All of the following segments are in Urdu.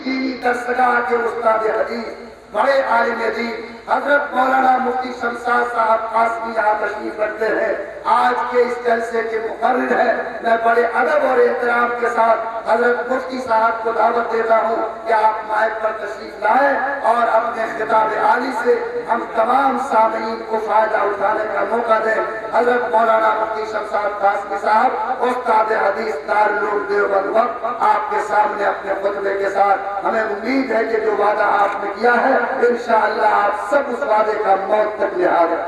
دینی درسگاہ کے استاد حدیث بڑے عالم دین حضرت مولانا مفتی شمشاد صاحب قاسمی یہاں تشریف رکھتے ہیں، آج کے اس جلسے کے مقرر ہے۔ میں بڑے ادب اور احترام کے ساتھ حضرت مفتی صاحب کو دعوت دیتا ہوں کہ آپ مائک پر تشریف لائیں اور اپنے خطاب عالی سے ہم تمام سامعین کو فائدہ اٹھانے کا موقع دیں۔ حضرت مولانا مفتی شمشاد قاسمی صاحب استاد حدیث دارالعلوم دیوبند وقت آپ کے سامنے اپنے خطبے کے ساتھ، ہمیں امید ہے کہ جو وعدہ آپ نے کیا ہے انشاءاللہ آپ سب اس وعدے کا موت تک لحاظ ہے۔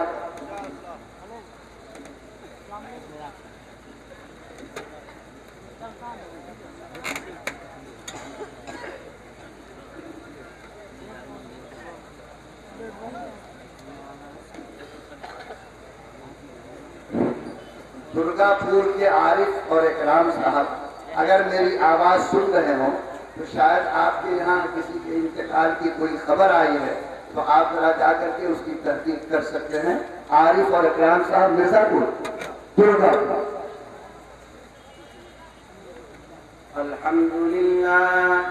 درگا پور کے عارف اور اکرام صاحب اگر میری آواز سن رہے ہوں تو شاید آپ کے یہاں کسی کے انتقال کی کوئی خبر آئی ہے تو آپ ذرا جا کر کے اس کی تحقیق کر سکتے ہیں۔ عارف اور اکرام صاحب مرزا پور درگا۔ الحمد لله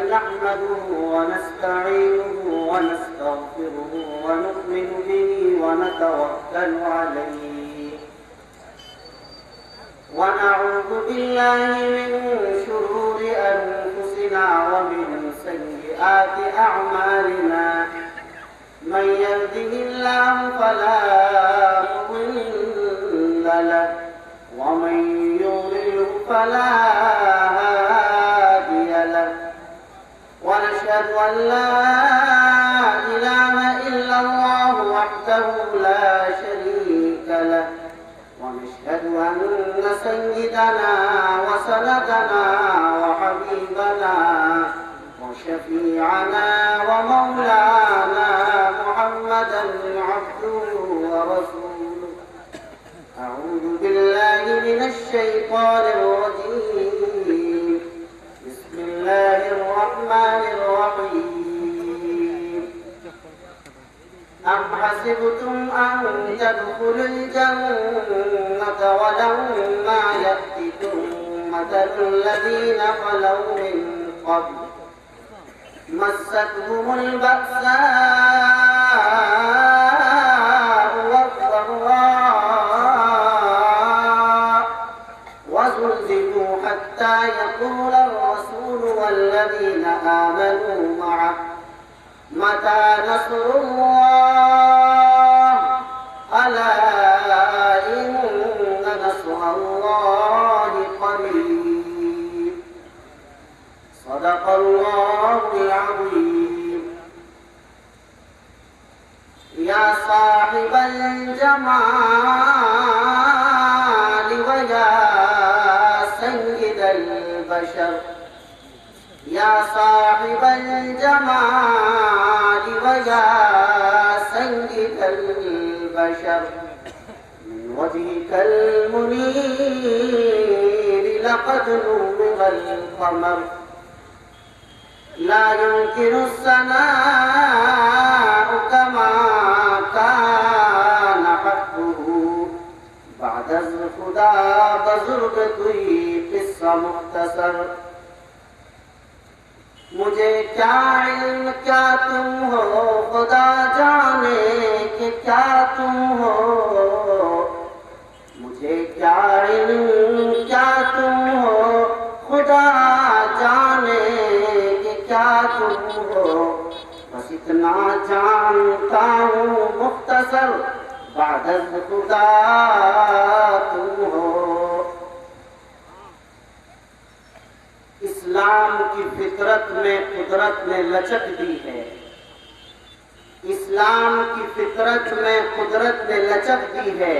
نحمده ونستعينه ونستغفره ونؤمن به ونتوكل عليه ونعوذ بالله من شرور أنفسنا ومن سيئات أعمالنا من يهده الله فلا مضل له ومن يضلل فلا هادي له ونشهد أن لا إله إلا الله وحده لا شريك له ونشهد أن سيدنا وسندنا وحبيبنا وشفيعنا ومولانا محمدا عبده ورسوله أعوذ بالله من الشيطان الرجيم بسم الله الرحمن الرحيم أم حسبتم أن تدخلوا الجنة ولما يأتكم مثل الذين خلوا من قبل مستهم البأساء والضراء وزلزلوا حتى يقول الرسول والذين آمنوا معه متى نصر الله ألا إن نصر الله قريب صدق الله العظيم يا صاحب الجمال ويا سيد البشر يا صاحب الجمال ويا سيد البشر من وجهك المنير لقد نور القمر لا يمكن الثناء كما كان حقه بعد الخدا بزرگ کوئی قصہ مختصر مجھے کیا علم کیا تم ہو خدا جانے کہ کیا تم ہو مجھے کیا علم کیا تم ہو خدا جانے کہ کیا تم ہو بس اتنا جانتا ہوں مختصر بعد از خدا تم ہو۔ اسلام کی فطرت میں قدرت نے لچک دی ہے، اسلام کی فطرت میں قدرت نے لچک دی ہے،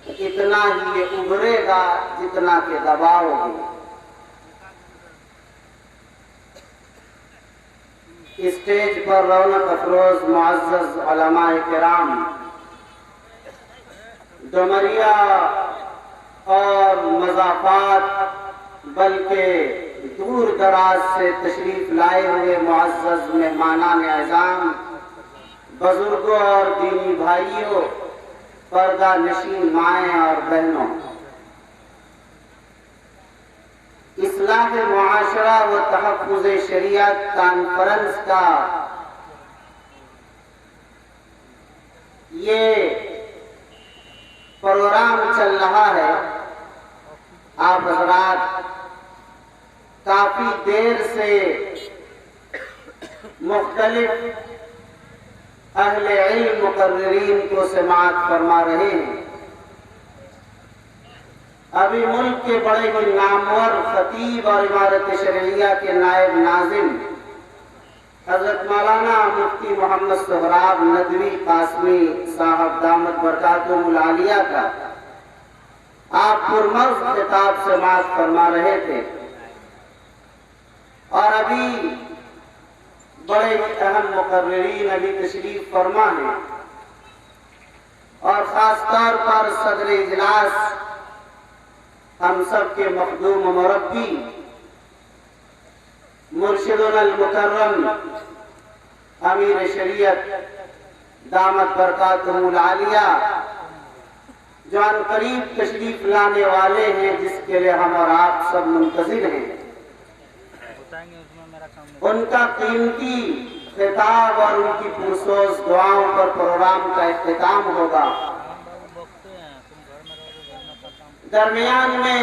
اتنا ہی یہ ابھرے گا جتنا کہ دباؤ گے۔ اسٹیج پر رونق افروز معزز علماء کرام، ڈمریا اور مضافات بلکہ دور دراز سے تشریف لائے ہوئے معزز مہمانان اعظام، بزرگوں اور دینی بھائیوں، پردہ نشین مائیں اور بہنوں، اصلاح معاشرہ و تحفظ شریعت کانفرنس کا یہ پروگرام چل رہا ہے، آپ حضرات کافی دیر سے مختلف اہل علم مقررین کو سماعت فرما رہے ہیں۔ ابھی ملک کے بڑے ہی نامور خطیب اور امارت شرعیہ کے نائب ناظم حضرت مولانا مفتی محمد سہراب ندوی قاسمی صاحب دامت برکاتہم العالیہ کا آپ پرمرض خطاب سماعت فرما رہے تھے، اور ابھی بڑے ہی اہم مقررین ابھی تشریف فرما ہیں، اور خاص طور پر صدر اجلاس ہم سب کے مخدوم و مربی مرشدنا المکرم امیر شریعت دامت برکاتہم العالیہ جو ان قریب تشریف لانے والے ہیں، جس کے لیے ہم اور آپ سب منتظر ہیں، ان کا قیمتی خطاب اور ان کی پرسوز دعاؤں پر پروگرام کا اختتام ہوگا۔ درمیان میں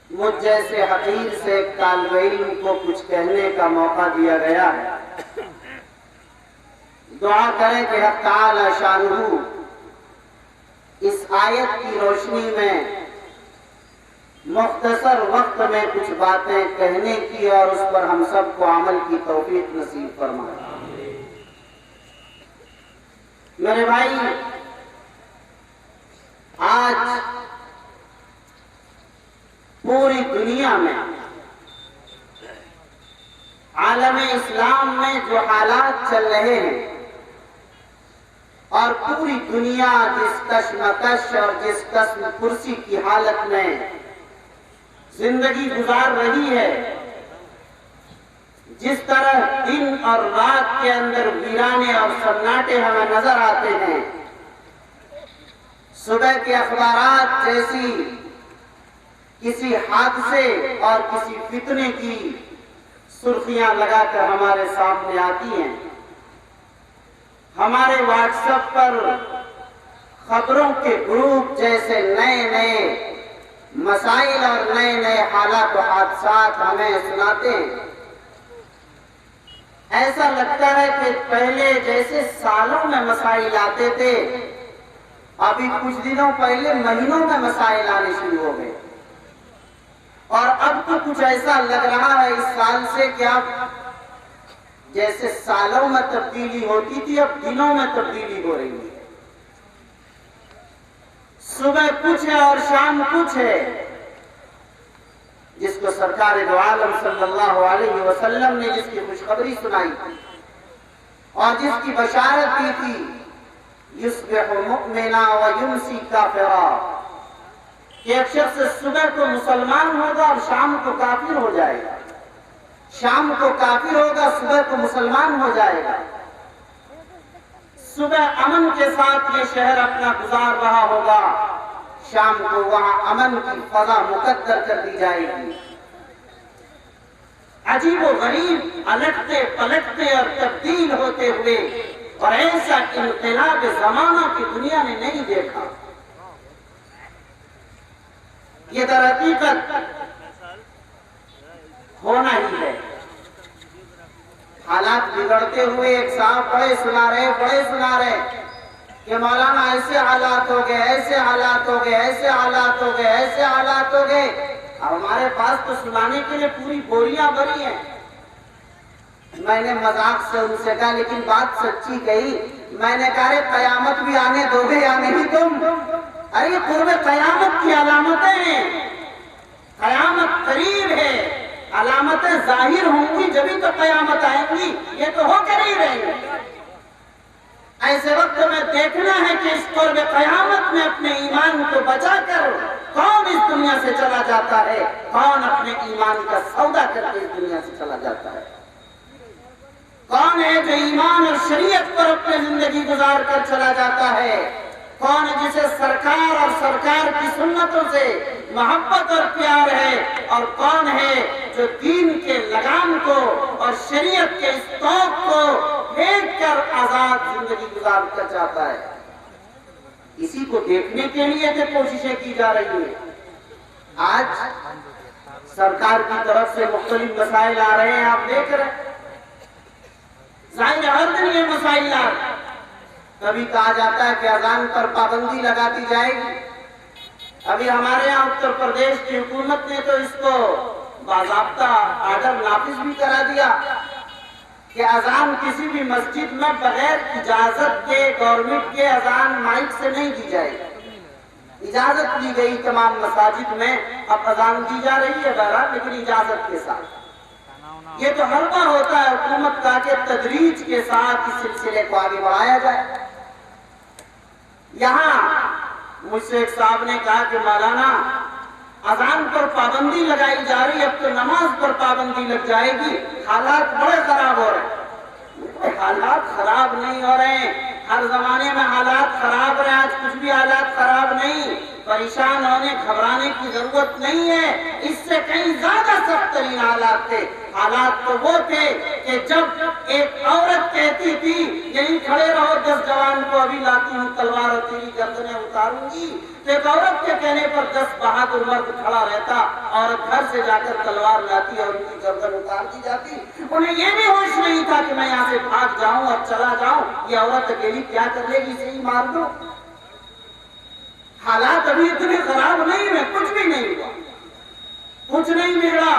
مجھ جیسے حقیر سے ایک طالب علم کو کچھ کہنے کا موقع دیا گیا ہے۔ دعا کریں کہ حق تعالی شانہ اس آیت کی روشنی میں مختصر وقت میں کچھ باتیں کہنے کی اور اس پر ہم سب کو عمل کی توفیق نصیب فرمائے۔ میرے بھائی، آج پوری دنیا میں عالم اسلام میں جو حالات چل رہے ہیں، اور پوری دنیا جس کشمکش اور جس قسم کرسی کی حالت میں زندگی گزار رہی ہے، جس طرح دن اور رات کے اندر ویرانے اور سناٹے ہمیں نظر آتے ہیں، صبح کے اخبارات جیسی کسی حادثے اور کسی فتنے کی سرخیاں لگا کر ہمارے سامنے آتی ہیں، ہمارے واٹس ایپ پر خبروں کے گروپ جیسے نئے نئے مسائل اور نئے نئے حالات و حادثات ہمیں سناتے ہیں۔ ایسا لگتا ہے کہ پہلے جیسے سالوں میں مسائل آتے تھے، ابھی کچھ دنوں پہلے مہینوں میں مسائل آنے شروع ہو گئے، اور اب تو کچھ ایسا لگ رہا ہے اس سال سے کہ اب جیسے سالوں میں تبدیلی ہوتی تھی، اب دنوں میں تبدیلی ہو رہی ہے۔ صبح کچھ ہے اور شام کچھ ہے، جس کو سرکار دو عالم صلی اللہ علیہ وسلم نے جس کی خوشخبری سنائی تھی اور جس کی بشارت دی تھی، یصبح مؤمنا و یمسی کافرا، کہ ایک شخص صبح کو مسلمان ہوگا اور شام کو کافر ہو جائے گا، شام کو کافر ہوگا، صبح کو مسلمان ہو جائے گا۔ صبح امن کے ساتھ یہ شہر اپنا گزار رہا ہوگا، شام کو وہاں امن کی فضا مقدر کر دی جائے گی۔ عجیب و غریب الٹتے پلٹتے اور تبدیل ہوتے ہوئے، اور ایسا انقلاب زمانہ کی دنیا نے نہیں دیکھا۔ یہ در حقیقت ہونا ہی ہے۔ حالات بگڑتے ہوئے ایک صاحب بڑے سنا رہے کہ مولانا ایسے حالات ہو گئے، ایسے حالات ہو گئے، ایسے حالات ہو گئے، ایسے حالات ہو گئے۔ اب ہمارے پاس تو سنانے کے لیے پوری بوریاں بھری ہیں۔ میں نے مذاق سے ان سے کہا، لیکن بات سچی کہی، میں نے کہا قیامت بھی آنے دو گے یا نہیں تم؟ ارے قرب قیامت کی علامتیں ہیں، قیامت قریب ہے، علامتیں ظاہر ہوں گی جبھی تو قیامت آئیں گی، یہ تو ہو کر ہی رہیں گے۔ ایسے وقت میں دیکھنا ہے کہ اس قرب قیامت میں اپنے ایمان کو بچا کر کون اس دنیا سے چلا جاتا ہے، کون اپنے ایمان کا سودا کر کے اس دنیا سے چلا جاتا ہے، کون ہے جو ایمان اور شریعت پر اپنی زندگی گزار کر چلا جاتا ہے، کون ہے جسے سرکار اور سرکار کی سنتوں سے محبت اور پیار ہے، اور کون ہے جو دین کے لگام کو اور شریعت کے اس توق کو پھینک کر آزاد زندگی گزارنا چاہتا ہے۔ اسی کو دیکھنے کے لیے کہ کوششیں کی جا رہی ہیں۔ آج سرکار کی طرف سے مختلف مسائل آ رہے ہیں، آپ دیکھ رہے ہیں، ظاہر ہر دن یہ مسائل آ رہے ہیں۔ کبھی کہا جاتا ہے کہ اذان پر پابندی لگا دی جائے گی۔ ابھی ہمارے یہاں اتر پردیش کی حکومت نے تو اس کو باضابطہ آرڈر نافذ بھی کرا دیا کہ اذان کسی بھی مسجد میں بغیر اجازت کے گورنمنٹ کے اذان مائک سے نہیں دی جائے گی۔ اجازت دی گئی تمام مساجد میں، اب اذان دی جا رہی ہے بہرحال، لیکن اجازت کے ساتھ۔ یہ تو ہر بار ہوتا ہے حکومت کا کہ تدریج کے ساتھ اس سلسلے کو آگے بڑھایا جائے۔ یہاں مجھ سے ایک صاحب نے کہا کہ مولانا اذان پر پابندی لگائی جا رہی ہے، اب تو نماز پر پابندی لگ جائے گی، حالات بڑے خراب ہو رہے ہیں۔ حالات خراب نہیں ہو رہے ہیں، ہر زمانے میں حالات خراب رہے، آج کچھ بھی حالات خراب نہیں، پریشان ہونے گھبرانے کی ضرورت نہیں ہے۔ اس سے کہیں زیادہ سخت ترین حالات تھے۔ حالات تو وہ تھے کہ جب ایک عورت کہتی تھی یہیں کھڑے رہو 10 جوان کو ابھی لاتی ہوں تلوار اور تیری گردنیں اتاروں گی، تو ایک عورت کے کہنے پر 10 بہادر مرد کھڑا رہتا، عورت گھر سے جا کر تلوار لاتی اور ان کی گردن اتار دی جاتی۔ انہیں یہ بھی ہوش نہیں تھا کہ میں یہاں سے بھاگ جاؤں اور چلا جاؤں، یہ عورت اکیلی کیا کر لے گی، اسے ہی مار دو۔ حالات ابھی اتنے خراب نہیں ہوئے، کچھ بھی نہیں ہوا، کچھ نہیں بگڑا۔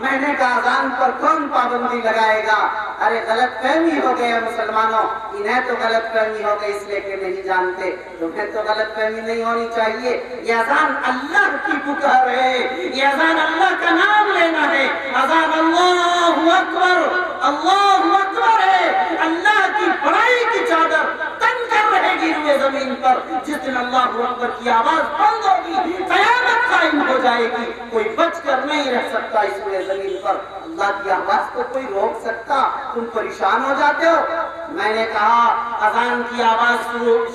میں نے کہا اذان پر کون پابندی لگائے گا؟ ارے غلط فہمی ہو گئے مسلمانوں، انہیں تو غلط فہمی ہو گئی اس لیے کہ نہیں جانتے، تمہیں تو غلط فہمی نہیں ہونی چاہیے۔ یہ اذان اللہ کی پکار ہے، یہ اذان اللہ کا نام لینا ہے، اذان اللہ اکبر ہے۔ اللہ کی بڑائی کی چادر تن کر رہے گی روئے زمین پر، جس دن اللہ اکبر کی آواز بند ہوگی قیامت قائم ہو جائے گی، کوئی بچ کر نہیں رہ سکتا اس روئے زمین پر۔ اللہ کی آواز کو کوئی روک سکتا؟ تم پریشان ہو جاتے ہو۔ میں نے کہا اذان کی آواز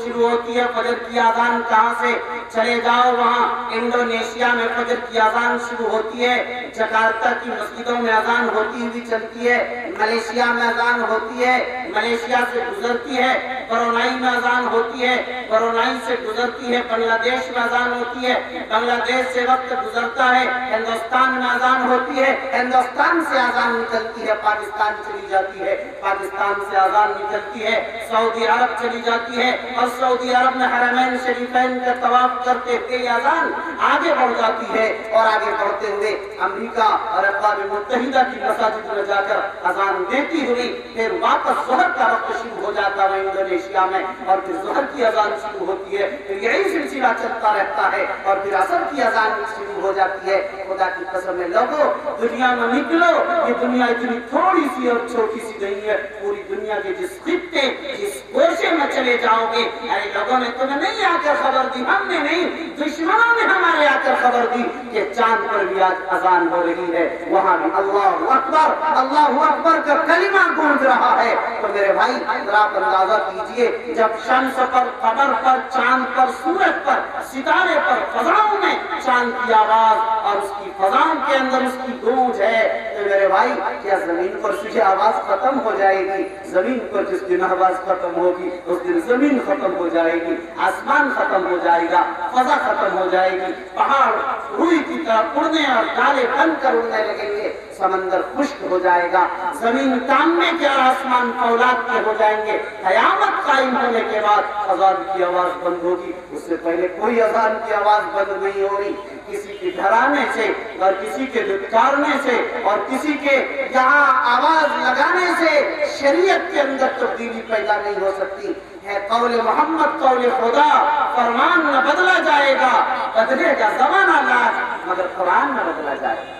شروع ہوتی ہے، فجر کی اذان کہاں سے؟ چلے جاؤ وہاں انڈونیشیا میں فجر کی اذان شروع ہوتی ہے، جکارتا کی مسجدوں میں اذان ہوتی ہوئی چلتی ہے، ملیشیا میں اذان ہوتی ہے، ملیشیا سے گزرتی ہے، برونائی میں اذان ہوتی ہے، برونائی سے گزرتی ہے، بنگلہ دیش میں اذان ہوتی ہے، بنگلہ دیش سے وقت گزرتا ہے، ہندوستان میں اذان ہوتی ہے، ہندوستان سے اذان نکلتی ہے، پاکستان چلی جاتی ہے، پاکستان سے اذان نکلتی ہے، سعودی عرب چلی جاتی ہے، اور سعودی عرب میں حرمین شریفین کا طواف کرتے ہوئے اذان آگے بڑھ جاتی ہے، اور آگے بڑھتے ہوئے امریکہ اور اقوام متحدہ کی مساجد میں جا کر اذان دیتی ہوئی پھر واپس ظہر کا وقت شروع ہو جاتا ہے انڈونیشیا میں، اور پھر ظہر کی اذان شروع ہوتی ہے، پھر یہی سلسلہ چلتا رہتا ہے، اور پھر عصر کی اذان شروع ہو جاتی ہے۔ خدا کی قسم ہے لوگوں، دنیا میں نکلو، یہ دنیا اتنی تھوڑی سی اور چھوٹی سی نہیں ہے، پوری دنیا کے جس خطے جس گوشے میں چلے جاؤ گے، ارے لوگوں نے تمہیں نہیں آ کر خبر دی، ہم نے نہیں، دشمنوں نے ہمارے آ کر خبر دی کہ چاند پر بھی آج اذان ہو رہی ہے، وہاں بھی اللہ اکبر کا کلمہ گونج رہا ہے۔ تو میرے بھائی ذرا آپ اندازہ کیجئے، جب شمس پر، قمر پر، چاند پر، سورج پر، ستارے پر، فضاؤں میں چاند کی آواز اور اس کی فضاؤں کے اندر اس کی گونج ہے، تو میرے بھائی کیا زمین پر تجھے آواز ختم ہو جائے گی؟ زمین پر جس دن آواز ختم ہوگی اس دن زمین ختم ہو جائے گی، آسمان ختم ہو جائے گا، فضا ختم ہو جائے گی، پہاڑ روئی کی طرح اڑنے اور ڈالے بن کر اڑنے لگیں گے، سمندر خشک ہو جائے گا، زمین تاننے کے اور آسمان فولاد کے ہو جائیں گے، قیامت قائم ہونے کے بعد اذان کی آواز بند ہوگی، اس سے پہلے کوئی اذان کی آواز بند نہیں ہوگی۔ کسی کے ڈرانے سے اور کسی کے دھتکارنے سے اور کسی کے یہاں آواز لگانے سے شریعت کے اندر تبدیلی پیدا نہیں ہو سکتی ہے۔ قول محمد قول خدا، فرمان نہ بدلا جائے گا، بدلے گا زمانہ لا، مگر قرآن نہ بدلا جائے گا۔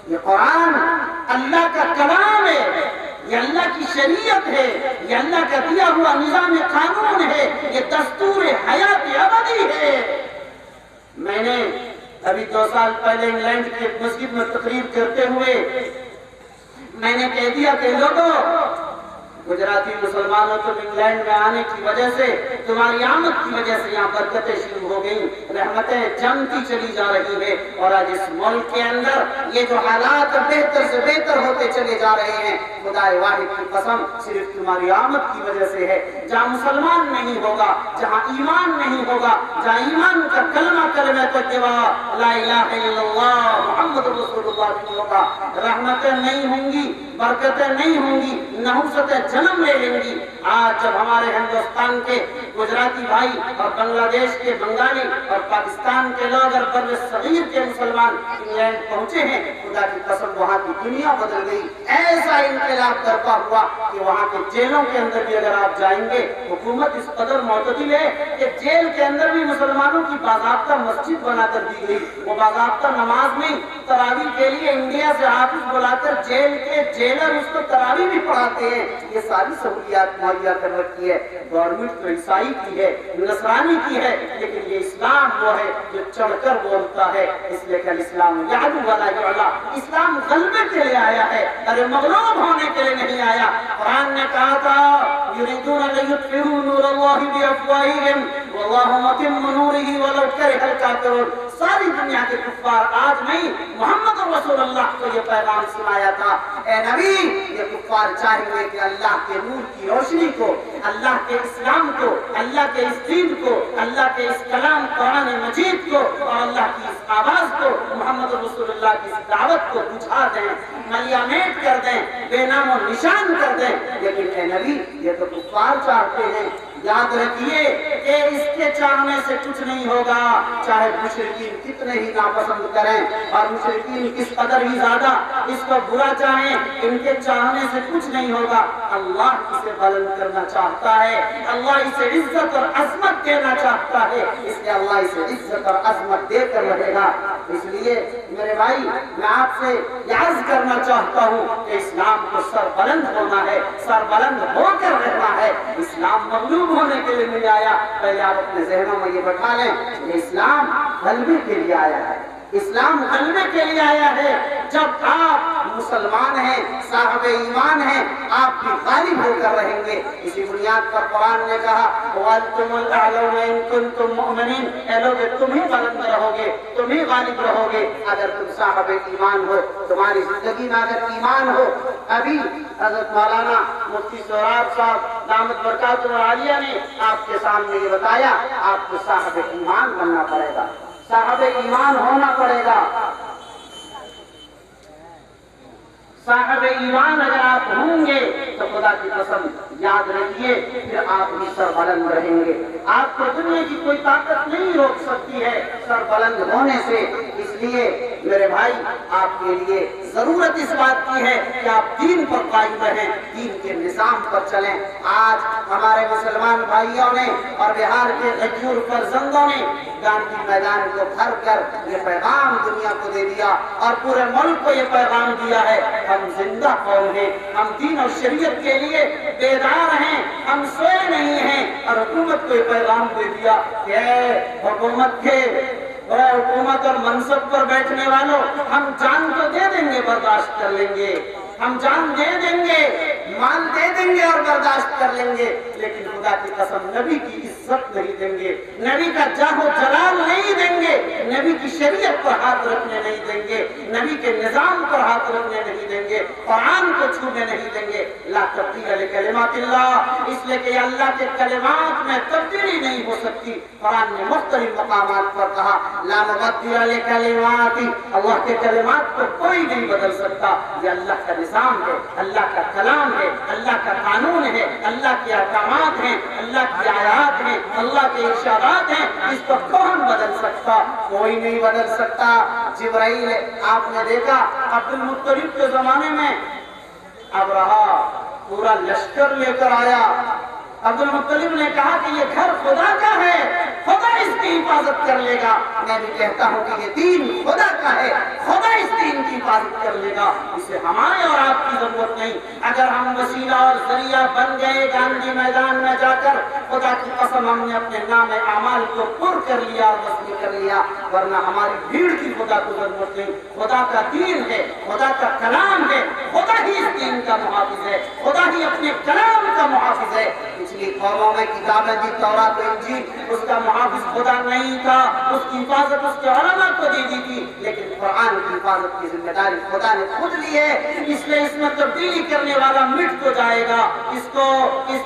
یہ قرآن اللہ کا کلام ہے، یہ اللہ کی شریعت ہے، یہ اللہ کا دیا ہوا نظام قانون ہے، یہ دستور حیات ابدی ہے۔ میں نے ابھی 2 سال پہلے انگلینڈ کی ایک مسجد میں تقریر کرتے ہوئے میں نے کہہ دیا کہ لوگوں، گجراتی مسلمانوں کو انگلینڈ میں آنے کی وجہ سے تمہاری آمد کی وجہ سے یہاں برکتیں شروع ہو گئی، رحمتیں جمتی چلی جا رہی ہے، اور آج اس ملک کے اندر یہ جو حالات بہتر سے بہتر ہوتے چلے جا رہے ہیں، خدا واحد کی قسم صرف تمہاری آمد کی وجہ سے ہے۔ جہاں مسلمان نہیں ہوگا، جہاں ایمان نہیں ہوگا، جہاں ایمان کا کلمہ طیبہ لا الہ الا اللہ محمد رسول اللہ نہیں ہوگا، رحمتیں نہیں ہوں گی، برکتیں نہیں ہوں گی، نحوستیں جنم لے لیں گی۔ آج جب ہمارے ہندوستان کے گجراتی بھائی اور بنگلہ دیش کے بنگالی اور پاکستان کے لوگ اور بر صغیر کے مسلمان انگلینڈ پہنچے ہیں، خدا کی قسم وہاں کی دنیا بدل گئی۔ ایسا انقلاب برپا ہوا کہ وہاں کے جیلوں کے اندر بھی اگر آپ جائیں گے، حکومت اس قدر معتدل ہے کہ جیل کے اندر بھی مسلمانوں کی باضابطہ مسجد بنا کر دی گئی۔ وہ باضابطہ نماز میں تراویح کے لیے انڈیا سے حافظ بلا کر جیل کے جیلر اس کو تراویح بھی پڑھاتے ہیں۔ یہ ساری سہولیات مہیا کر رکھی ہے۔ گورنمنٹ تو عیسائی کی ہے، نصرانی کی ہے، لیکن یہ اسلام وہ ہے جو چڑھ کر بولتا ہے۔ اس لیے کہ اسلام یعلو ولا یعلی، اسلام غلبے کے لیے آیا ہے، ارے مغلوب ہونے کے لیے نہیں آیا۔ قرآن نے کہا تھا یریدون ان یطفئوا نور اللہ بافواہہم واللہ متم نورہ ولو کرہ الکافرون۔ ساری دنیا کے کفار آج نہیں، محمد رسول اللہ کو یہ پیغام سنایا تھا، اے نبی یہ کفار چاہیں گے کہ اللہ کے نور کی روشنی کو، اللہ کے اسلام کو، اللہ کے اس دین کو، اللہ کے اس کلام قرآن مجید کو اور اللہ کی اس آواز کو، محمد رسول اللہ کی اس دعوت کو بجھا دیں، ملیامیٹ کر دیں، بے نام و نشان کر دیں۔ لیکن اے نبی یہ تو کفار چاہتے ہیں۔ یاد رکھیے کہ اس کے چاہنے سے کچھ نہیں ہوگا، چاہے مشرکین کتنے ہی ناپسند کریں اور مشرکین کس قدر ہی زیادہ اس کو برا چاہیں، ان کے چاہنے سے کچھ نہیں ہوگا۔ اللہ اسے بلند کرنا چاہتا ہے، اللہ اسے عزت اور عظمت دینا چاہتا ہے، اس لیے اللہ اسے عزت اور عظمت دے کر رہے گا۔ اس لیے میرے بھائی میں آپ سے یہ عرض کرنا چاہتا ہوں کہ اسلام کو سر بلند ہونا ہے، سر بلند ہو کر رہنا ہے۔ اسلام مغلوب ہونے کے لیے نہیں آیا۔ پہلے آپ اپنے ذہنوں میں یہ بٹھا لیں کہ اسلام غلبے کے لیے آیا ہے، اسلام غلبے کے لیے آیا ہے۔ جب آپ مسلمان ہیں، صاحب ایمان ہیں، آپ بھی غالب ہو کر رہیں گے۔ اسی بنیاد پر قرآن نے کہا وَأَنْتُمُ الْأَعْلَوْنَ إِن كُنتُم مُؤْمِنِينَ، اے لوگ تم ہی بلند رہو گے، تم ہی غالب رہو گے اگر تم صاحب ایمان ہو، تمہاری زندگی میں اگر ایمان ہو۔ ابھی حضرت مولانا مفتی سہراب صاحب دامت برکاتہ عالیہ نے آپ کے سامنے یہ بتایا، آپ کو صاحب ایمان بننا پڑے گا، صاحب ایمان ہونا پڑے گا۔ صاحب ایمان اگر آپ ہوں گے تو خدا کی قسم یاد رکھیے پھر آپ بھی سر بلند رہیں گے۔ آپ کو دنیا کی کوئی طاقت نہیں روک سکتی ہے سر بلند ہونے سے۔ اس لیے میرے بھائی آپ کے لیے ضرورت اس بات کی ہے کہ آپ دین پر قائم رہیں، دین کے نظام پر چلیں۔ آج ہمارے مسلمان بھائیوں نے اور بہار کے غیور فرزندوں نے گاندھی میدان کو بھر کر یہ پیغام دنیا کو دے دیا اور پورے ملک کو یہ پیغام دیا ہے، ہم زندہ قوم ہیں، ہم دین اور شریعت کے لیے بیدار ہیں، ہم سوئے نہیں ہیں۔ اور حکومت کو یہ پیغام دے دیا کہ حکومت کے حکومت اور منصب پر بیٹھنے والوں، ہم جان تو دے دیں گے، برداشت کر لیں گے، ہم جان دے دیں گے، مال دے دیں گے اور برداشت کر لیں گے، لیکن خدا کی قسم نبی کی عزت نہیں دیں گے، نبی کا جاہ و جلال نہیں دیں گے، نبی کی شریعت پر ہاتھ رکھنے نہیں دیں گے، نبی کے نظام پر ہاتھ رکھنے نہیں دیں گے، قرآن کو چھونے نہیں دیں گے۔ لا تبدیل لکلمات اللہ، اس لیے کہ اللہ کے کلمات میں تبدیلی نہیں ہو سکتی۔ قرآن نے مختلف مقامات پر کہا لا مبدل لکلمات، اللہ کے کلمات کو کوئی نہیں بدل سکتا۔ یہ اللہ کا نظام ہے، اللہ کا کلام ہے، اللہ کا قانون ہے، اللہ کے احکامات ہیں، اللہ کی آیات ہیں، اللہ کے ارشادات ہیں، اس کو کون بدل سکتا؟ کوئی نہیں بدل سکتا۔ جبرائیل آپ نے دیکھا عبد المطلب کے زمانے میں اب رہا پورا لشکر لے کر آیا۔ عبد المطلب نے کہا کہ یہ گھر خدا کا ہے، خدا اس کی حفاظت کر لے گا۔ میں بھی کہتا ہوں کہ یہ دین خدا کا ہے، خدا اس دین کی حفاظت کر لے گا، اسے ہمارے اور آپ کی ضرورت نہیں۔ اگر ہم وسیلہ اور ذریعہ بن گئے گاندھی میدان میں جا کر، خدا کی قسم ہم نے اپنے نام اعمال کو پر کر لیا اور وصول کر لیا۔ ورنہ ہماری بھیڑ کی خدا کو ضرورت نہیں. خدا کا دین ہے, خدا کا کلام ہے, خدا ہی اس دین کا محافظ ہے, خدا ہی اپنے کلام کا محافظ ہے. پچھلی قوموں میں کتابیں دی, تورات و انجیل, اس کا محافظ خدا نہیں تھا, اس کی حفاظت اس کے علماء کو دے دی تھی, لیکن قرآن کی حفاظت کی ذمہ داری خدا نے خود لی ہے. اس لیے اس میں تبدیلی کرنے والا مٹ تو جائے گا, اس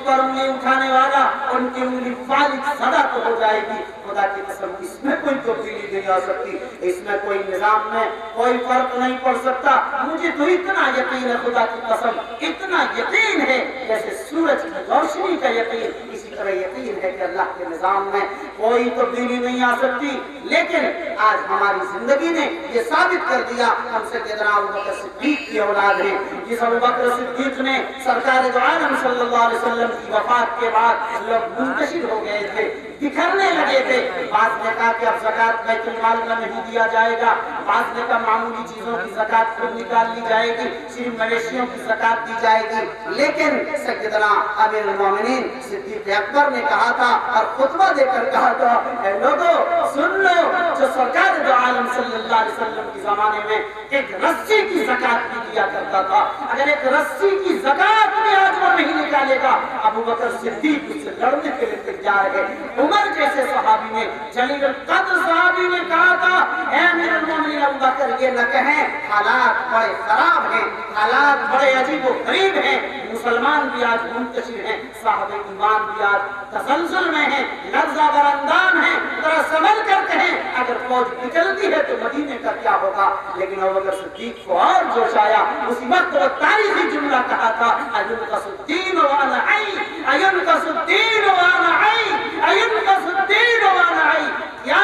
پر انگلی اٹھانے والا ان کی انگلی فالق سزا تو ہو جائے گی. خدا کی قسم اس میں کوئی تبدیلی نہیں آ سکتی, اس میں کوئی نظام میں کوئی فرق نہیں پڑ سکتا. مجھے تو اتنا یقین ہے, خدا کی قسم اتنا یقین ہے جیسے سورج کی روشنی کا یقین, اسی طرح یقین ہے کہ اللہ کے نظام میں کوئی تبدیلی نہیں آ سکتی. لیکن آج ہماری زندگی نے یہ ثابت کر دیا ہم سیدنا ابوبکر صدیق کی اولاد ہیں. جس ابوبکر صدیق نے سرکار دو عالم صلی اللہ علیہ وسلم کی وفات کے بعد لوگ منتشر ہو گئے تھے, بکھرنے لگے تھے. بعض نے کہا کہ اب زکوٰۃ بیت المال میں نہیں دیا جائے گا, بعض نے کہا معمولی چیزوں کی زکوٰۃ خود نکال لی جائے گی, صرف مویشیوں کی زکوٰۃ دی جائے گی. لیکن سیدنا امیر المومنین صدیق اکبر نے کہا تھا اور خطبہ دے کر کہا تھا, اے لوگو سن لو, جو سرکار دو عالم صلی اللہ علیہ وسلم کے زمانے میں ایک رسی کی زکوٰۃ بھی دیا کرتا تھا, اگر ایک رسی کی زکوٰۃ بھی آج وہ نہیں نکالے گا, ابوبکر صدیق اس سے لڑنے کے لیے تیار ہے. عمر جیسے صحابی نے, جلیل القدر صحابی نے کہا تھا, اے امیر المومنین ابوبکر یہ نہ کہیں, حالات بڑے خراب ہیں, حالات بڑے عجیب و غریب ہیں, مسلمان بھی آج منتشر ہیں, صاحب ایمان بھی آج تزلزل میں ہیں, لرزہ براندان ہیں. ذرا سنبھل کر کہیں, اگر فوج نکلتی ہے تو مدینے کا کیا ہوگا. لیکن ابوبکر صدیق کو اور جوش آیا, اسی وقت وہ تاریخی جملہ کہا تھا, اینقص الدین وانا حی, اینقص الدین وانا حی, اینقص الدین وانا حی. کیا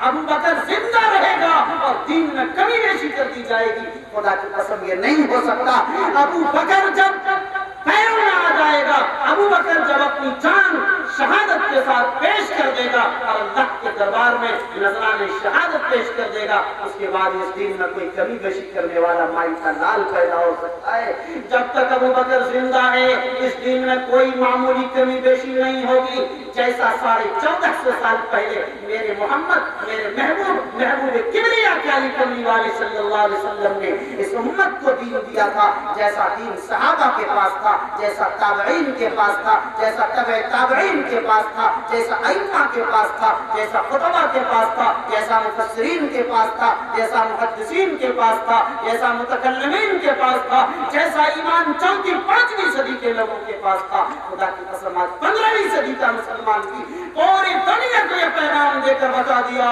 ابوبکر زندہ رہے گا اور دین میں کمی بیشی کر دی جائے گی؟ خدا کی قسم یہ نہیں ہو سکتا. ابوبکر جب پیروں میں آ جائے گا, ابوبکر جب اپنی جان شہادت کے ساتھ پیش کر دے گا اور اللہ کے دربار میں نذرانِ شہادت پیش کر دے گا, اس کے بعد اس دین میں کوئی کمی بیشی کرنے والا مائی کا لال پیدا ہو سکتا ہے. جب تک ابوبکر زندہ ہے اس دین میں کوئی معمولی کمی بیشی نہیں ہوگی. جیسا 1450 سال پہلے میرے محمد, میرے محبوب کبریا کے علی کملی والے صلی اللہ علیہ وسلم نے اس امت کو دین دیا تھا, جیسا دین صحابہ کے پاس تھا, جیسا تابعین کے پاس تھا, جیسا تبع تابعین کے پاس تھا, جیسا ائمہ کے پاس تھا, جیسا خطبہ کے پاس تھا, جیسا مفسرین کے پاس تھا, جیسا محدثین کے پاس تھا, جیسا متکلمین کے پاس تھا, جیسا ایمان 4ویں 5ویں صدی کے لوگوں کے پاس تھا. خدا کی قسم آج 15ویں صدی کا مسلمان کی پوری دنیا کو یہ پیغام دے کر بتا دیا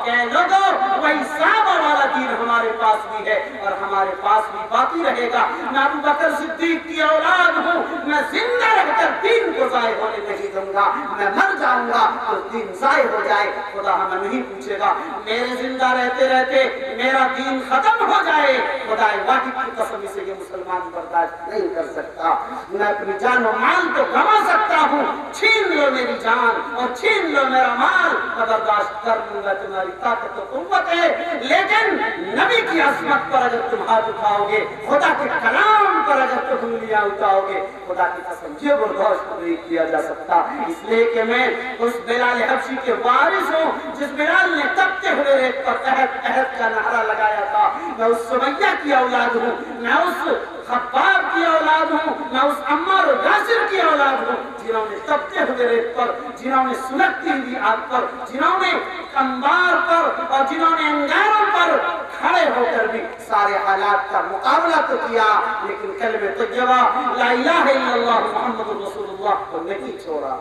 کہ لوگوں وہی صحابہ والا دین ہمارے پاس بھی ہے اور ہمارے پاس بھی باقی رہے گا. میں ابوبکر صدیق کی اولاد ہوں, میں زندہ رہ کر دین کو ضائع ہونے نہیں دوں گا. میں مر جاؤں گا تو دین ضائع ہو جائے, خدا ہمیں نہیں پوچھے گا. میرے زندہ رہتے رہتے میرا دین ختم ہو جائے, خدا واحد کی قسم سے یہ مسلمان برداشت نہیں کر سکتا. میں اپنی جان و مال تو گنوا سکتا ہوں, چھین لو میری جان اور چھین لو میرا مال, میں برداشت کر لوں گا, تمہاری طاقت و قوت ہے. لیکن نبی کی عظمت پر اگر تم ہاتھ اٹھاؤ گے, خدا کے کلام پر اگر تم انگلیاں اٹھاؤ گے, خدا کی قسم یہ برداشت نہیں کیا جا سکتا. اس لیے کہ میں اس بلال حبشی کے وارث ہوں جس بلال نے تپتے ہوئے ریت پر عہد عہد کا نعرہ لگایا تھا. میں اس سمیہ کی اولاد ہوں, میں اس خباب کی اولاد ہوں, میں اس عمار و یاسر کی اولاد ہوں جنہوں نے تپتے ہوئے ریت پر, جنہوں نے سلگتی ہوئی آگ پر, جنہوں نے انبار پر اور جنہوں نے انگاروں پر کھڑے ہو کر بھی سارے حالات کا مقابلہ تو کیا, لیکن کلمہ طیبہ لا الہ الا اللہ محمد رسول اللہ کو نہیں چھوڑا.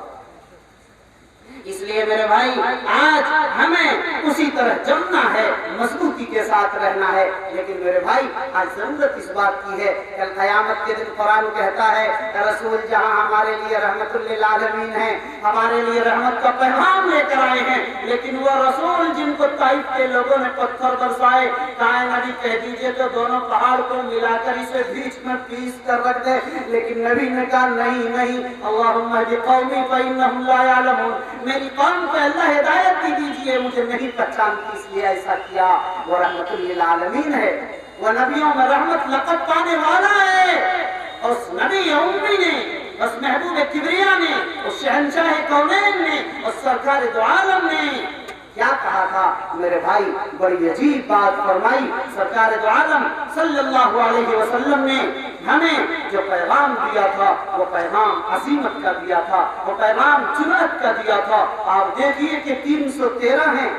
اس لیے میرے بھائی آج ہمیں اسی طرح جمنا ہے, مضبوطی کے ساتھ رہنا ہے. لیکن میرے بھائی آج ضرورت اس بات کی ہے, کل قیامت کے دن قرآن کہتا ہے رسول جہاں ہمارے لیے رحمت للعالمین ہیں, ہمارے لیے رحمت کا پیغام لے کر آئے ہیں, لیکن وہ رسول جن کو طائف کے لوگوں نے پتھر برسائے, کہا نبی کہہ دیجئے تو دونوں پہاڑ کو ملا کر اسے بیچ میں پیس کر رکھ دے. لیکن نبی نے کہا نہیں, اللہم اہد قومی فإنہم لا یعلمون, میری قوم کو اللہ ہدایت دی دیجئے, مجھے نہیں پہچانتی اس لیے ایسا کیا. وہ رحمت للعالمین ہے, وہ نبیوں میں رحمت لقب پانے والا ہے. اس نبی امی نے, اس محبوب کبریا نے, اس شہنشاہ کونین نے, اس سرکار دو عالم نے کیا کہا تھا میرے بھائی؟ بڑی عجیب بات فرمائی سرکار دو عالم صلی اللہ علیہ وسلم نے ہمیں جو پیغام دیا تھا وہ پیغام عظیمت کا دیا تھا، وہ پیغام جرأت کا دیا تھا۔ آپ دیکھیے کہ 313 ہیں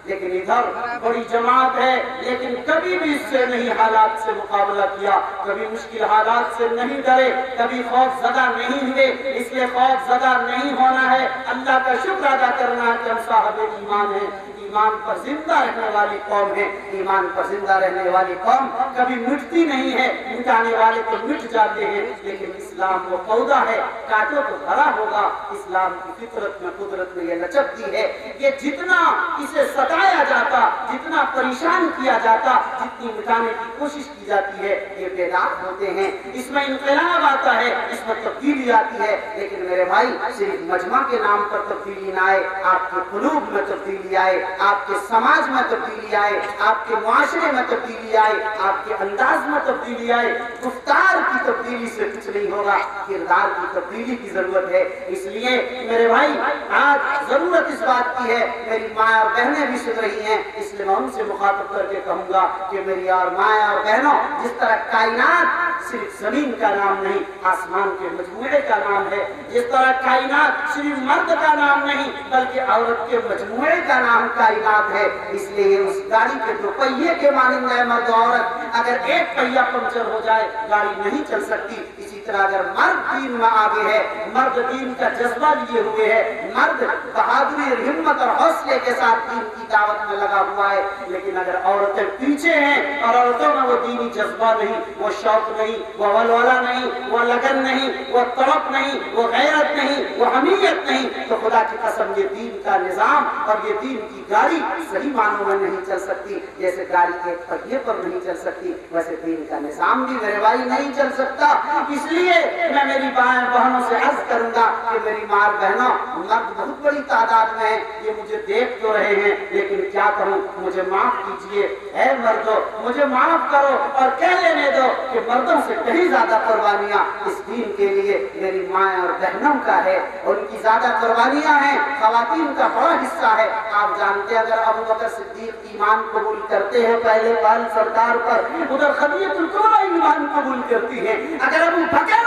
لیکن ادھر بڑی جماعت ہے، لیکن کبھی بھی اس سے نہیں حالات سے مقابلہ کیا، کبھی مشکل حالات سے نہیں ڈرے، کبھی خوف زدہ نہیں ہوئے۔ اس لیے خوف زدہ نہیں ہونا ہے، اللہ کا شکر ادا کرنا ہے کہ ہم صاحب ایمان ہیں، ایمان پر زندہ رہنے والی قوم ہے۔ ایمان پر زندہ رہنے والی قوم کبھی مٹتی نہیں ہے، مٹانے والے تو مٹ جاتے ہیں، لیکن اسلام وہ پودا ہے، کاٹو تو بھرا ہوگا۔ اسلام کی فطرت میں قدرت میں یہ لچکتی ہے کہ جتنا اسے ستایا جاتا، جتنا پریشان کیا جاتا، جتنی مٹانے کی کوشش کی جاتی ہے، یہ بیدار ہوتے ہیں۔ اس میں انقلاب آتا ہے، اس میں تبدیلی آتی ہے، لیکن میرے بھائی صرف مجمع کے نام پر تبدیلی نہ آئے، آپ کے قلوب میں تبدیلی آئے، آپ کے سماج میں تبدیلی آئے، آپ کے معاشرے میں تبدیلی آئے، آپ کے انداز میں تبدیلی آئے۔ گفتار کی تبدیلی سے کچھ نہیں ہوگا، کردار کی تبدیلی کی ضرورت ہے۔ اس لیے میرے بھائی آج ضرورت اس بات کی ہے، میری ماں اور بہنیں بھی سن رہی ہیں، اس لیے میں ان سے مخاطب کر کے کہوں گا کہ میری اور ماں اور بہنوں، جس طرح کائنات صرف زمین کا نام نہیں، آسمان کے مجموعے کا نام ہے، جس طرح کائنات صرف مرد کا نام نہیں بلکہ عورت کے مجموعے کا نام کائنات ہے۔ اس لیے اس گاڑی کے دو پہیے کے مانند ہے مرد و عورت، اگر ایک پہیا پنچر ہو جائے گاڑی نہیں چل سکتی۔ اسی طرح اگر مرد دین میں آگے ہے، مرد دین کا جذبہ لیے ہوئے ہے، مرد بہادری اور ہمت اور حوصلے کے ساتھ دین کی دعوت میں لگا ہوا ہے، لیکن اگر عورتیں پیچھے ہیں اور عورتوں میں وہ دینی جذبہ نہیں، وہ شوق نہیں، وہ ولولہ نہیں، وہ لگن نہیں، وہ تڑپ نہیں، وہ غیرت نہیں، وہ حمیت نہیں، تو خدا کی قسم یہ دین کا نظام اور یہ دین کی گاڑی صحیح معنوں میں نہیں چل سکتی۔ جیسے گاڑی ایک پہیے پر نہیں چل سکتی، ویسے دین کا نظام بھی میرے بھائی نہیں چل سکتا۔ اس لیے میں میری بہنوں سے عرض کروں گا کہ میری ماں بہنوں، مرد بہت بڑی تعداد میں ہیں، یہ مجھے دیکھ تو رہے ہیں، لیکن کیا کروں، مجھے معاف کیجئے، اے مردوں مجھے معاف کرو اور کہہ لینے دو کہ مردوں سے کہیں زیادہ قربانیاں اس دین کے لیے میری ماں اور بہنوں کا ہے، ان کی زیادہ قربانیاں ہیں، خواتین کا بڑا حصہ ہے۔ آپ جانتے ہیں اگر ابو بکر صدیق ایمان قبول کرتے ہیں پہلے پال سرکار پر، ادھر خدیجہ الکبریٰ ایمان قبول کرتی ہے، اگر ابو بکر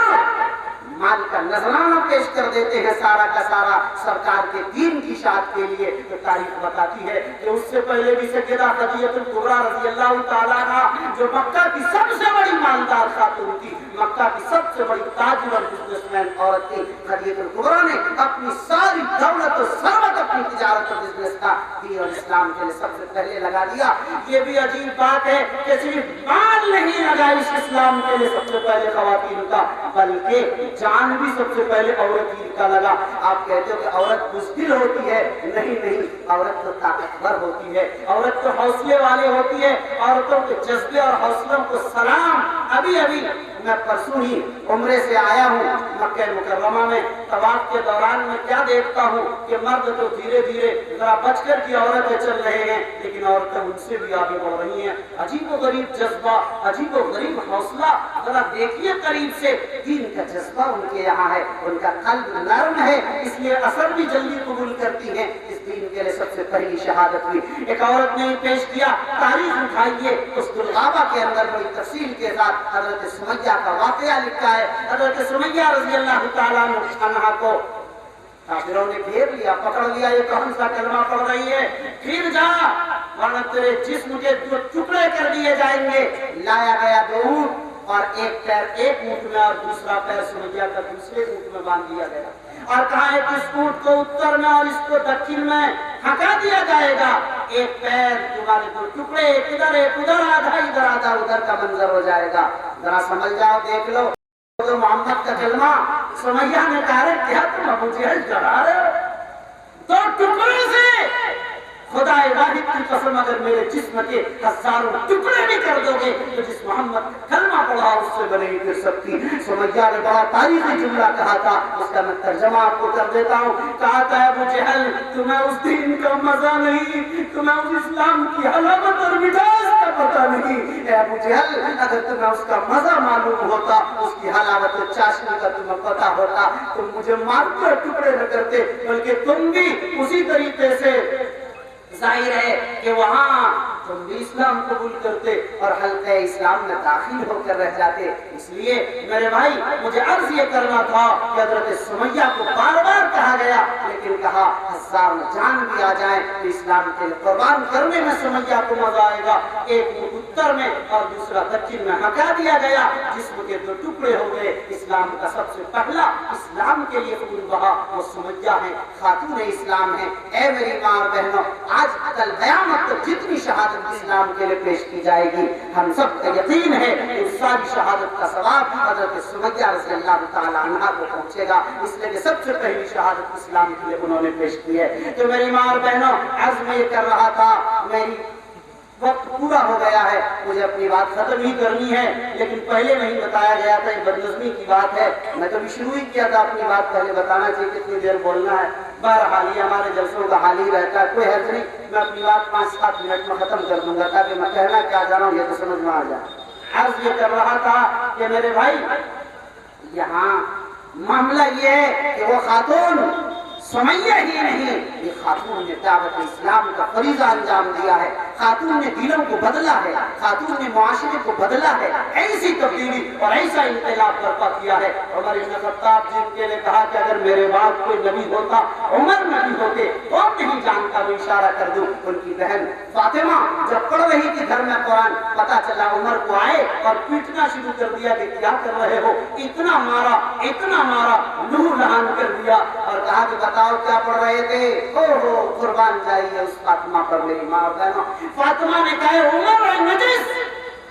مال کا نذرانہ پیش کر دیتے ہیں سارا کا سارا سرکار کے دین کی شاعت کے لیے، تو تاریخ بتاتی ہے کہ اس سے پہلے بھی سیدہ خدیجہ الکبریٰ رضی اللہ تعالیٰ عنہا جو مکہ کی سب سے بڑی مالدار خاتون تھی، مکہ کی سب سے بڑی تاجر اور بزنس مین عورت تھی، خدیجہ الکبریٰ نے اپنی ساری دولت و ثروت اپنی تجارت اور بزنس کا دین اور اسلام کے لیے سب سے پہلے لگا دیا۔ یہ بھی عجیب بات ہے کہ صرف مال نہیں لگا اس اسلام کے لیے سب سے پہلے خواتین کا، بلکہ جان بھی سب سے پہلے عورت کا لگا۔ آپ کہتے ہو کہ عورت بزدل ہوتی ہے، نہیں، عورت تو طاقتور ہوتی ہے، عورت تو حوصلے والی ہوتی ہے، عورتوں کے جذبے اور حوصلوں کو سلام۔ ابھی میں پرسوں ہی عمرے سے آیا ہوں، مکہ مکرمہ میں طواف کے دوران میں کیا دیکھتا ہوں کہ مرد تو دھیرے دھیرے ذرا بچ کر کی عورتیں چل رہے ہیں، لیکن عورتیں ان سے بھی آگے بڑھ رہی ہیں۔ عجیب و غریب جذبہ، عجیب و غریب حوصلہ، ذرا دیکھیے قریب سے، دین کا جذبہ ان کے یہاں ہے، ان کا قلب نرم ہے، اس لیے اثر بھی جلدی قبول کرتی ہیں۔ اس دین کے لیے سب سے پہلی شہادت ہوئی، ایک عورت نے پیش کیا، تاریخ اٹھائیے، اس الغابہ کے اندر بڑی تفصیل کے ساتھ حضرت سمیہ کا واقعہ لکھا ہے۔ حضرت سمیہ رضی اللہ تعالیٰ عنہا کو کافروں نے گھیر لیا، پکڑ لیا، یہ کون سا کلمہ پڑھ رہی ہے، پھر جا ورنہ تیرے جسم کے دو ٹکڑے کر دیے جائیں گے۔ لایا گیا 2 اونٹ اور ایک پیر ایک اونٹ میں اور دوسرا پیر سمیہ کا دوسرے اونٹ میں باندھ دیا گیا، اور کہا ہے کہ اس اونٹ کو اتر میں اور اس کو دکن میں ہکا دیا جائے گا، ایک پیر تمہارے 2 ٹکڑے، ایک ادھر آدھا ادھر کا منظر ہو جائے گا۔ ذرا سمجھ جاؤ، دیکھ لو تو محمد کا کلمہ سمیہ نے کہا کیا تم ابو جہل ڈرا رہے ہو؟ 2 ٹکڑے سے خدا واحد کی قسم اگر میرے جسم کے 1000 ٹکڑے بھی کر دو گے تو جس محمد کلمہ پڑھا اس سے بنے پھر سکتی۔ سمیہ نے بڑا تاریخی جملہ کہا تھا، اس کا میں ترجمہ آپ کو کر دیتا ہوں۔ کہا تھا ابو جہل تمہیں اس دین کا مزہ نہیں، تمہیں اس اسلام کی حلاوت اور مٹھاس کا پتہ نہیں۔ اے ابو جہل اگر تمہیں اس کا مزہ معلوم ہوتا، اس کی حلاوت و چاشنی کا تمہیں پتہ ہوتا، تم مجھے مار کر ٹکڑے نہ کرتے، بلکہ تم بھی اسی طریقے سے ظاہر ہے کہ وہاں تم بھی اسلام قبول کرتے اور حلقہ اسلام میں داخل ہو کر رہ جاتے. اس لیے میرے بھائی مجھے عرض یہ کرنا تھا کہ حضرت سمیہ کو بار بار کہا گیا، لیکن کہا 1000 جان بھی آ جائیں تو اسلام کے لیے قربان کرنے میں سمیہ کو مزہ آئے گا. ایک اتر میں اور دوسرا دکن میں ہٹا دیا گیا، جسم کے 2 ٹکڑے ہو گئے. اسلام کا سب سے پہلا اسلام کے لیے خون بہا وہ سمیہ ہے، خاتون اسلام ہے. اے میری ماں اور بہنوں، آج کل قیامت تک جتنی شہادت اسلام کے لیے پیش کی جائے گی، ہم سب کا یقین ہے کہ ساری شہادت کا ثواب حضرت سمیہ رضی اللہ تعالی عنہا کو پہنچے گا، اس لیے کہ سب سے پہلی شہادت اسلام کے لیے انہوں نے پیش کی ہے. تو میری ماں اور بہنوں، عزم یہ کر رہا تھا، میری وقت پورا ہو گیا ہے، مجھے اپنی بات ختم ہی کرنی ہے، لیکن پہلے نہیں بتایا گیا تھا، یہ بدنظمی کی بات ہے. میں تو شروع ہی کیا تھا، اپنی بات پہلے بتانا چاہیے کتنی دیر بولنا ہے. بہرحال یہ ہمارے جلسوں کا حال ہی رہتا ہے، کوئی حرج نہیں. میں اپنی بات 5-7 منٹ میں ختم کر دوں گا تاکہ میں کہنا کیا جا رہا ہوں یہ تو سمجھ میں آ جائے. عرض یہ کر رہا تھا کہ میرے بھائی یہاں معاملہ یہ ہے کہ وہ خاتون سمیہ ہی نہیں، یہ خاتون نے دعوت اسلام کا فریضہ انجام دیا ہے، خاتون نے دلوں کو بدلا ہے، خاتون نے معاشرے کو بدلا ہے. ایسی تبدیلی اور ایسا انقلاب برپا کیا ہے. عمر بن خطاب جن کے نے کہا کہ اگر میرے بعد کوئی نبی ہوتا عمر نبی ہوتے تو نہیں جانتا میں اشارہ کر دوں. ان کی بہن فاطمہ جب پڑھ رہی تھی گھر میں قرآن، پتا چلا عمر کو آئے اور پیٹنا شروع کر دیا کہ کیا کر رہے ہو، اتنا مارا لہو لہان کر دیا اور کہا کہ بتاؤ کیا پڑھ رہے تھے. قربان جائیے اس فاطمہ پر میری ماں اور بہنوں. فاطمہ نے کہا عمر نجس،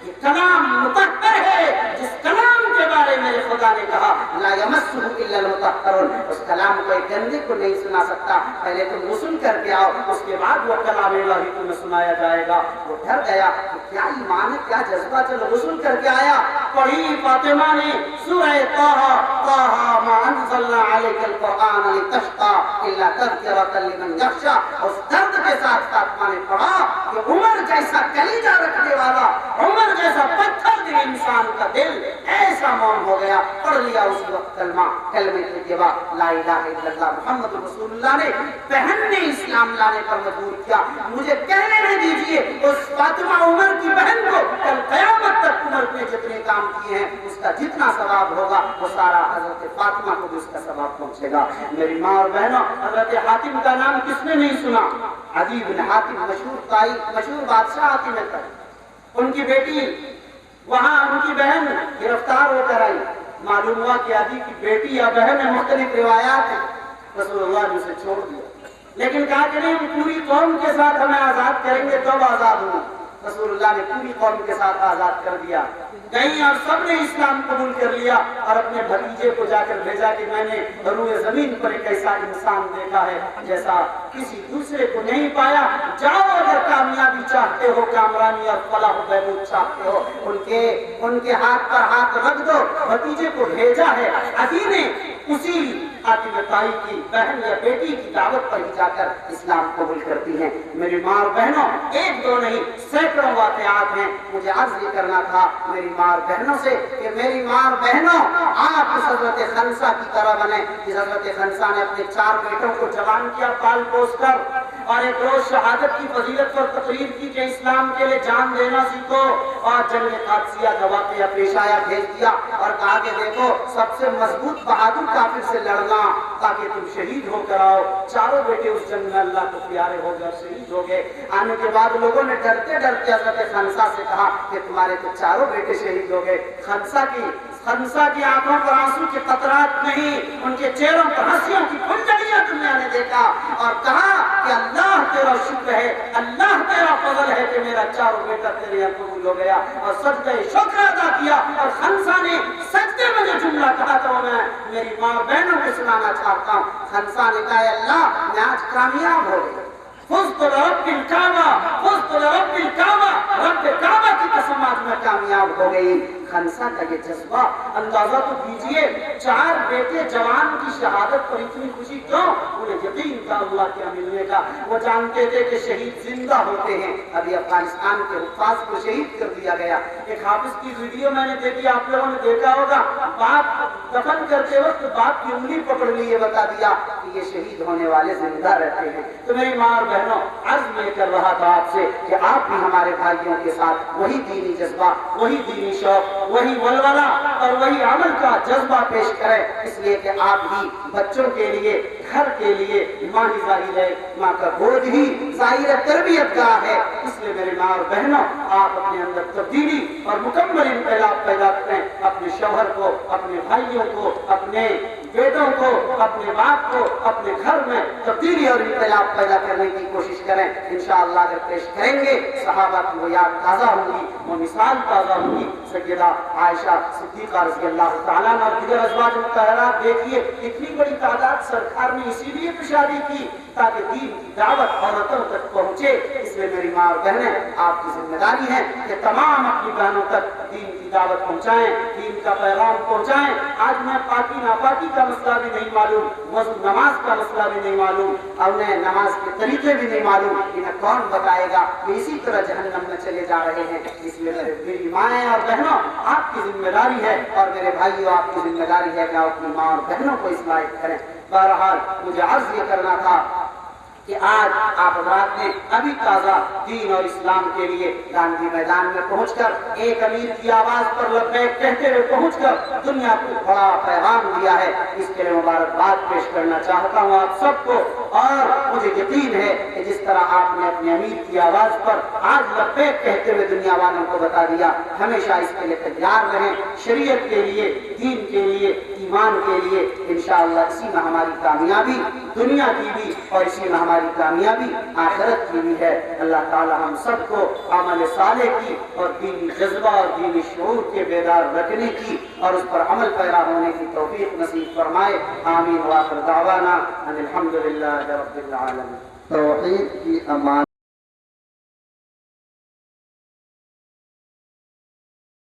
یہ کلام مطہر ہے، جس کلام کے بارے میں خدا نے کہا لا یمسہ الا المطہرون، اس کلام کو ایک گندے کو نہیں سنا سکتا. پہلے تم غسل کر کے آؤ، اس کے بعد وہ کلام الہی تمہیں سنایا جائے گا. وہ ڈر گیا کہ کیا ایمان ہے، کیا جذبہ. چلو غسل کر کے آیا، پڑھی فاطمہ نے سورہ طٰہٰ ما انزلنا علیک القرآن لتشقیٰ الا تذکرۃ لمن یخشیٰ. اس درد کے ساتھ فاطمہ نے پڑھا کہ عمر جیسا کلیجہ رکھنے والا، عمر جیسا پتھر دل انسان کا دل ایسا موم ہو گیا. پڑھ لیا اس وقت کلمہ طیبہ لا الہ الا اللہ محمد رسول اللہ نے. بہن نے اسلام لانے پر مجبور کیا. مجھے کہنے نہیں دیجیے اس فاطمہ عمر کی بہن کو کل قیامت تک عمر نے جتنے کام کیے ہیں اس کا جتنا ثواب ہوگا وہ سارا حضرت فاطمہ کو بھی اس کا ثواب پہنچے گا. میری ماں اور بہنوں، حضرت حاتم کا نام کس نے نہیں سنا؟ عدی بن حاتم، مشہور بادشاہ حاتم ہے. ان کی بیٹی وہاں ان کی بہن گرفتار ہو کر آئی. معلوم ہوا کہ عدی کی بیٹی یا بہن ہے، مختلف روایات ہیں. رسول اللہ نے اسے چھوڑ دیا، لیکن کہا کہ نہیں پوری قوم کے ساتھ ہمیں آزاد کریں گے تب آزاد ہوں. رسول اللہ نے پوری قوم کے ساتھ آزاد کر دیا. کہیں اور سب نے اسلام قبول کر لیا اور اپنے بھتیجے کو جا کر بھیجا کہ میں نے روئے زمین پر ایک ایسا انسان دیکھا ہے جیسا کسی دوسرے کو نہیں پایا. جاؤ اگر کامیابی چاہتے ہو، کامرانی اور فلاح و بہبود چاہتے ہو، ان کے ہاتھ پر ہاتھ رکھ دو. بھتیجے کو بھیجا ہے. عدی نے اسی حاتم طائی کی بہن یا بیٹی کی دعوت پر ہی جا کر اسلام قبول کرتی ہیں. میری ماں اور بہنوں، ایک دو نہیں سینکڑوں واقعات ہیں. مجھے عرض یہ کرنا تھا میری ماں اور بہنوں سے کہ میری ماں اور بہنوں، آپ اس حضرت خنسا کی طرح بنے جس حضرت خنسا نے اپنے 4 بیٹوں کو جوان کیا پال پوس کر، اور ایک روز شہادت کی فضیلت پر تقریر کی کہ اسلام کے لیے جان دینا سیکھو. اور جنگ قادسیہ کا واقعہ پیش آیا، بھیج دیا اور کہا کہ دیکھو سب سے مضبوط بہادر کافر سے لڑنا تاکہ تم شہید ہو کر آؤ. 4 بیٹے اس جنگ میں اللہ کو پیارے ہو گئے، شہید ہو گئے. آنے کے بعد لوگوں نے ڈرتے ڈرتے حضرت خنسا سے کہا کہ تمہارے تو 4 بیٹے شہید ہو گئے. خنسا کی آنکھوں پر آنسو کے قطرات نہیں، ان کے چہروں پر ہنسیوں کی پھلجھڑیاں دنیا نے دیکھا اور کہا کہ اللہ تیرا شکر ہے، اللہ تیرا فضل ہے کہ میرا 4 بیٹا تیرے یہاں قبول ہو گیا. اور سجدہ شکر ادا کیا. اور خنسا نے سجدے میں جو جملہ کہا تھا وہ میں میری ماں بہنوں کو سنانا چاہتا ہوں. خنسا نے کہا اللہ میں آج کامیاب ہو گئی. فزت برب الکعبہ، فزت برب الکعبہ، رب کعبہ کی قسم آج میں کامیاب ہو گئی. خنسا کا یہ جذبہ اندازہ تو کیجئے، 4 بیٹے جوان کی شہادت پر اتنی خوشی کیوں؟ انہیں یقین تھا اللہ کیا ملنے کا. وہ جانتے تھے کہ شہید زندہ ہوتے ہیں. ابھی افغانستان کے حفاظ کو شہید کر دیا گیا. ایک حافظ کی ویڈیو میں نے دیکھی، آپ لوگوں نے دیکھا ہوگا. باپ دفن کرتے وقت باپ کی انگلی پکڑ لی، یہ بتا دیا کہ یہ شہید ہونے والے زندہ رہتے ہیں۔ تو میری ماں اور بہنوں، عرض میں کر رہا تھا آپ سے کہ آپ بھی ہمارے بھائیوں کے ساتھ وہی دینی جذبہ، وہی دینی شوق، وہی ولولہ اور وہی عمل کا جذبہ پیش کریں، اس لیے کہ آپ ہی بچوں کے لیے، گھر کے لیے ماں ہی ظاہر ہے، ماں کا گود ہی ظاہر تربیت گاہ ہے۔ اس لیے میرے ماں اور بہنوں، آپ اپنے اندر تبدیلی اور مکمل انقلاب پیدا کریں، اپنے شوہر کو، اپنے بھائیوں کو، اپنے بیٹوں کو، اپنے باپ کو، اپنے گھر میں تبدیلی اور انقلاب پیدا کرنے کی کوشش کریں۔ انشاءاللہ اگر پیش کریں گے، صحابہ کی وہ یاد تازہ ہوگی، وہ مثال تازہ ہوگی۔ سیدہ عائشہ صدیقہ رضی اللہ تعالیٰ عنہ اور دیگر ازواج مطہرات، دیکھیے اتنی بڑی تعداد سرکار نے اسی لیے تو شادی کی تاکہ دین کی دعوت عورتوں تک پہنچے۔ اس لیے میری ماں اور بہنیں، آپ کی ذمہ داری ہے کہ تمام اپنی بہنوں تک دین کی دعوت پہنچائیں، دین کا پیغام پہنچائیں۔ آج میں پاکی ناپاکی کا مسئلہ بھی نہیں معلوم، وضو نماز کا مسئلہ بھی نہیں معلوم، اور انہیں نماز کے طریقے بھی نہیں معلوم، انہیں کون بتائے گا کہ اسی طرح جہنم میں چلے جا رہے ہیں۔ اس لیے میری مائیں اور بہنوں، آپ کی ذمہ داری ہے، اور میرے بھائیوں آپ کی ذمہ داری ہے کہ آپ اپنی ماں اور بہنوں کو اس لائق کریں۔ بہرحال مجھے عرض یہ کرنا تھا کہ آج آپ حضرات نے ابھی تازہ دین اور اسلام کے لیے گاندھی میدان میں پہنچ کر ایک امیر کی آواز پر لبیک کہتے ہوئے پہنچ کر دنیا کو بڑا پیغام دیا ہے۔ اس کے لیے مبارکباد پیش کرنا چاہتا ہوں آپ سب کو، اور مجھے یقین ہے کہ جس طرح آپ نے اپنے امیر کی آواز پر آج لبیک کہتے ہوئے دنیا والوں کو بتا دیا، ہمیشہ اس کے لیے تیار رہیں، شریعت کے لیے، دین کے لیے، ایمان کے لیے۔ انشاءاللہ اسی میں ہماری کامیابی دنیا کی بھی، اور اسی میں ہماری کامیابی آخرت کی بھی ہے۔ اللہ تعالی ہم سب کو عمل صالح کی اور دینی جذبہ اور دینی شعور کے بیدار رکھنے کی اور اس پر عمل پیرا ہونے کی توفیق نصیب فرمائے۔ آمین۔ وآخر دعوانا ان الحمدللہ رب العالمین۔ توحید کی امان